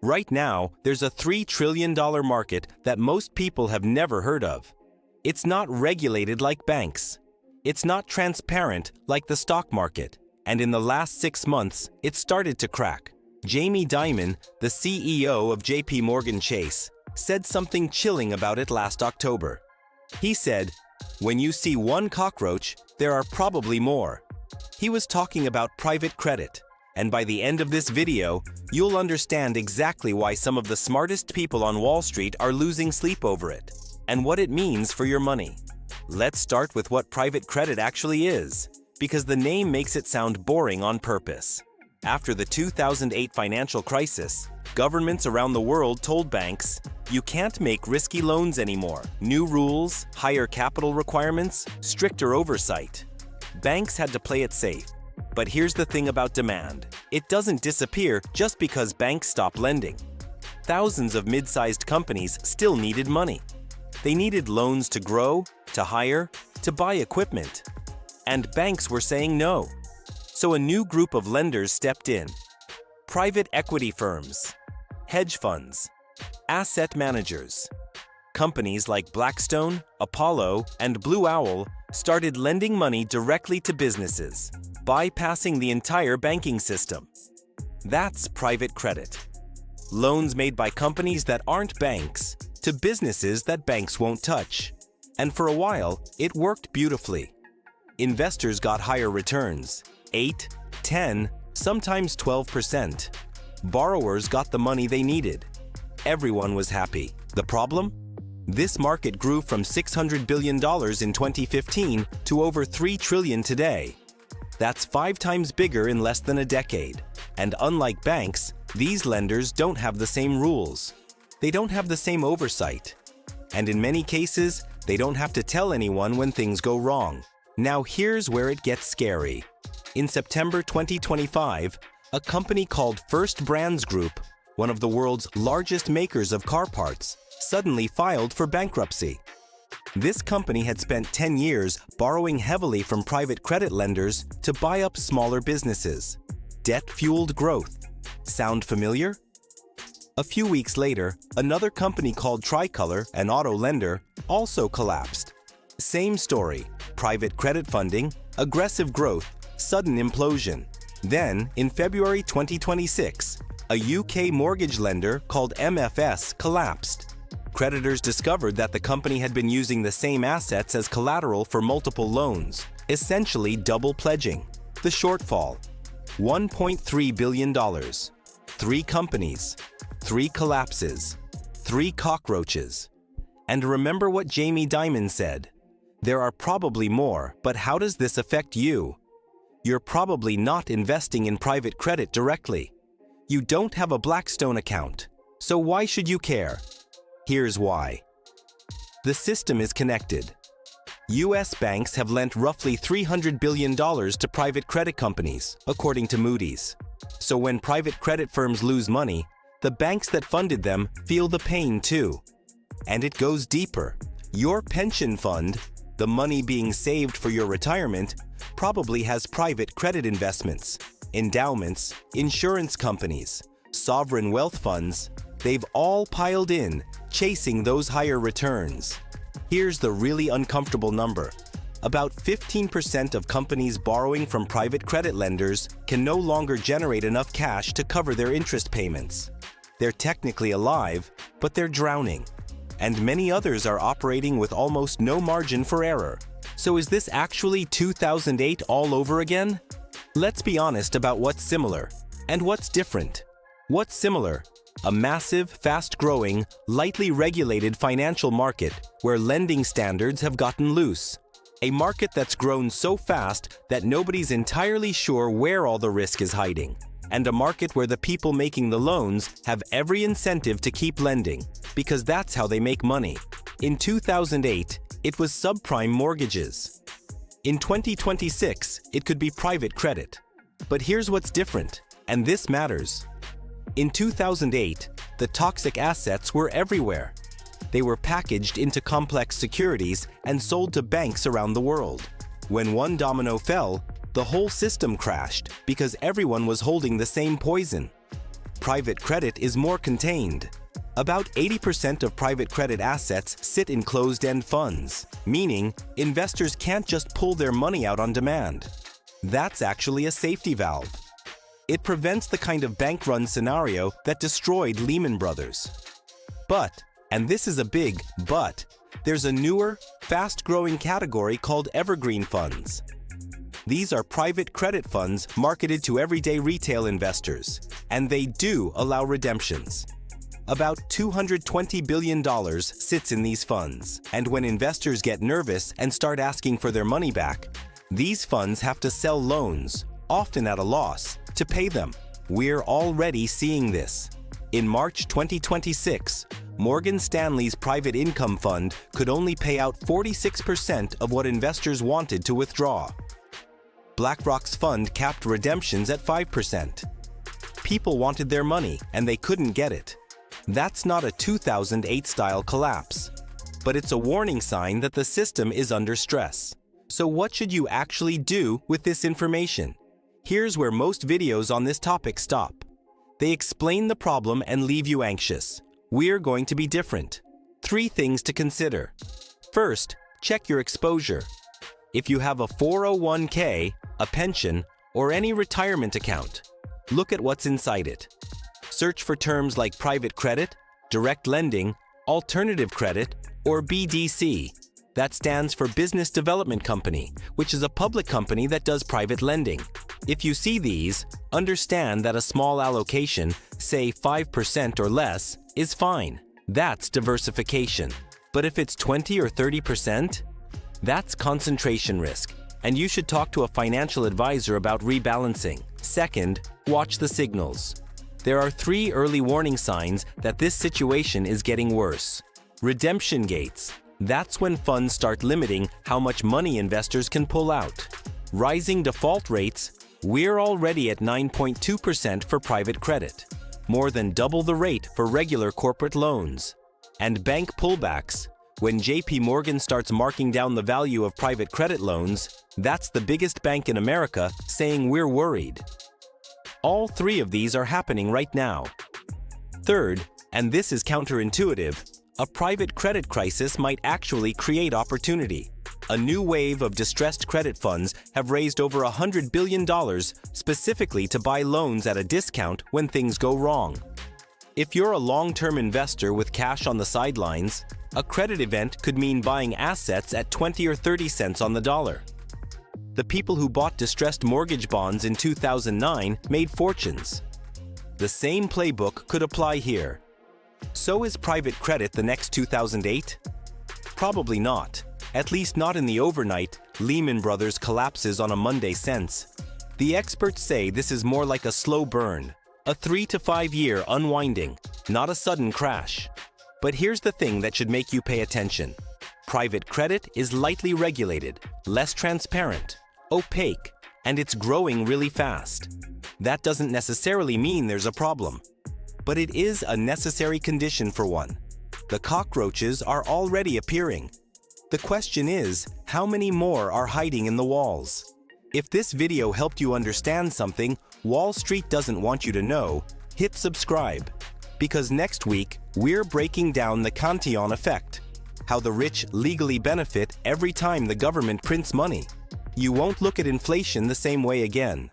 Right now, there's a $3 trillion market that most people have never heard of. It's not regulated like banks. It's not transparent like the stock market. And in the last 6 months, it started to crack. Jamie Dimon, the CEO of JP Morgan Chase, said something chilling about it last October. He said, "When you see one cockroach, there are probably more." He was talking about private credit. And by the end of this video, you'll understand exactly why some of the smartest people on Wall Street are losing sleep over it, and what it means for your money. Let's start with what private credit actually is, because the name makes it sound boring on purpose. After the 2008 financial crisis, governments around the world told banks, "You can't make risky loans anymore. New rules, higher capital requirements, stricter oversight." Banks had to play it safe. But here's the thing about demand. It doesn't disappear just because banks stop lending. Thousands of mid-sized companies still needed money. They needed loans to grow, to hire, to buy equipment. And banks were saying no. So a new group of lenders stepped in. Private equity firms, hedge funds, asset managers. Companies like Blackstone, Apollo, and Blue Owl started lending money directly to businesses, bypassing the entire banking system. That's private credit. Loans made by companies that aren't banks to businesses that banks won't touch. And for a while, it worked beautifully. Investors got higher returns, 8, 10, sometimes 12%. Borrowers got the money they needed. Everyone was happy. The problem? This market grew from $600 billion in 2015 to over $3 trillion today. That's 5 times bigger in less than a decade. And unlike banks, these lenders don't have the same rules. They don't have the same oversight. And in many cases, they don't have to tell anyone when things go wrong. Now here's where it gets scary. In September 2025, a company called First Brands Group, one of the world's largest makers of car parts, suddenly filed for bankruptcy. This company had spent 10 years borrowing heavily from private credit lenders to buy up smaller businesses. Debt-fueled growth. Sound familiar? A few weeks later, another company called Tricolor, an auto lender, also collapsed. Same story: private credit funding, aggressive growth, sudden implosion. Then, in February 2026, a UK mortgage lender called MFS collapsed. Creditors discovered that the company had been using the same assets as collateral for multiple loans, essentially double pledging. The shortfall: $1.3 billion. 3 companies, 3 collapses, 3 cockroaches. And remember what Jamie Dimon said: "There are probably more, but how does this affect you?" You're probably not investing in private credit directly. You don't have a Blackstone account. So why should you care? Here's why. The system is connected. U.S. banks have lent roughly $300 billion to private credit companies, according to Moody's. So when private credit firms lose money, the banks that funded them feel the pain too. And it goes deeper. Your pension fund, the money being saved for your retirement, probably has private credit investments, endowments, insurance companies, sovereign wealth funds. They've all piled in, chasing those higher returns. Here's the really uncomfortable number. About 15% of companies borrowing from private credit lenders can no longer generate enough cash to cover their interest payments. They're technically alive, but they're drowning. And many others are operating with almost no margin for error. So is this actually 2008 all over again? Let's be honest about what's similar and what's different. What's similar? A massive, fast-growing, lightly regulated financial market where lending standards have gotten loose. A market that's grown so fast that nobody's entirely sure where all the risk is hiding. And a market where the people making the loans have every incentive to keep lending, because that's how they make money. In 2008, it was subprime mortgages. In 2026, it could be private credit. But here's what's different, and this matters. In 2008, the toxic assets were everywhere. They were packaged into complex securities and sold to banks around the world. When one domino fell, the whole system crashed because everyone was holding the same poison. Private credit is more contained. About 80% of private credit assets sit in closed-end funds, meaning investors can't just pull their money out on demand. That's actually a safety valve. It prevents the kind of bank-run scenario that destroyed Lehman Brothers. But, and this is a big but, there's a newer, fast-growing category called evergreen funds. These are private credit funds marketed to everyday retail investors, and they do allow redemptions. About $220 billion sits in these funds, and when investors get nervous and start asking for their money back, these funds have to sell loans, often at a loss, to pay them. We're already seeing this. In March 2026, Morgan Stanley's private income fund could only pay out 46% of what investors wanted to withdraw. BlackRock's fund capped redemptions at 5%. People wanted their money, and they couldn't get it. That's not a 2008-style collapse, but it's a warning sign that the system is under stress. So what should you actually do with this information? Here's where most videos on this topic stop. They explain the problem and leave you anxious. We're going to be different. 3 things to consider. First, check your exposure. If you have a 401k, a pension, or any retirement account, look at what's inside it. Search for terms like private credit, direct lending, alternative credit, or BDC. That stands for Business Development Company, which is a public company that does private lending. If you see these, understand that a small allocation, say 5% or less, is fine. That's diversification. But if it's 20 or 30%, that's concentration risk, and you should talk to a financial advisor about rebalancing. Second, watch the signals. There are 3 early warning signs that this situation is getting worse. Redemption gates. That's when funds start limiting how much money investors can pull out. Rising default rates. We're already at 9.2% for private credit, more than double the rate for regular corporate loans. And bank pullbacks. When JP Morgan starts marking down the value of private credit loans, that's the biggest bank in America saying we're worried. All 3 of these are happening right now. Third, and this is counterintuitive, a private credit crisis might actually create opportunity. A new wave of distressed credit funds have raised over $100 billion specifically to buy loans at a discount when things go wrong. If you're a long-term investor with cash on the sidelines, a credit event could mean buying assets at 20 or 30 cents on the dollar. The people who bought distressed mortgage bonds in 2009 made fortunes. The same playbook could apply here. So is private credit the next 2008? Probably not. At least not in the overnight, Lehman Brothers collapses on a Monday sense. The experts say this is more like a slow burn, a 3 to 5 year unwinding, not a sudden crash. But here's the thing that should make you pay attention. Private credit is lightly regulated, less transparent, opaque, and it's growing really fast. That doesn't necessarily mean there's a problem, but it is a necessary condition for one. The cockroaches are already appearing. The question is, how many more are hiding in the walls? If this video helped you understand something Wall Street doesn't want you to know, hit subscribe. Because next week, we're breaking down the Cantillon effect, how the rich legally benefit every time the government prints money. You won't look at inflation the same way again.